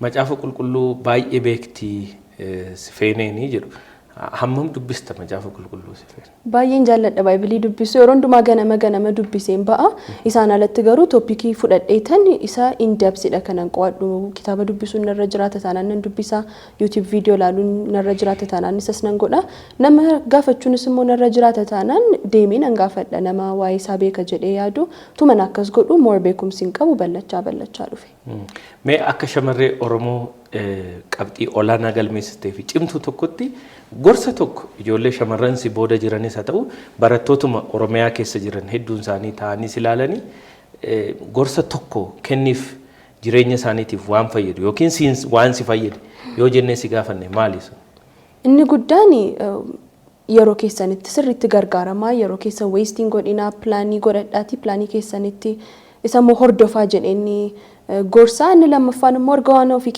Macaafa qulqulluu baay'ee beektii sifeeneenii jedhu. Hammam dubbista macaafa qulqulluu sifeen? Baay'een jaalladha Baayibilii dubbisu. Yeroo hundumaa ganama dubbiseen ba'a. Isaan alatti garuu toopikii fudhadheetan isa in-depthidha kanan qo'adhu. Kitaaba dubbisuun narra jiraata taanaan nan dubbisa. YouTube video ilaaluun narra jiraata taanaan isas nan godha. Nama gaafachuunis immoo narra jiraata taanaan deemee nan gaafadha. Nama waa'ee isaa beeka jedhee yaadu tuman akkas godhu more beekumsi hin qabu ballachaa dhufe. Mee akka shamarree Oromoo qabxii olaanaa galmeessitee fi cimtuu tokkotti gorsa tokko ijoollee shamarran si booda jiranis haa ta'u barattootuma Oromiyaa keessa jiran hedduun isaanii ta'anis ilaalanii gorsa tokko kenniif jireenya isaaniitiif waan fayyadu yookiin waan si fayyadu yoo jennee si gaafanne maali sun? Inni guddaan yeroo keessanitti sirriitti gargaaramaa yeroo keessa wasting godhinaa pilaanii godhadhaati pilaanii keessanitti isa immoo hordofaa jedheenni gorsaa inni lammaffaan immoo erga waan ofii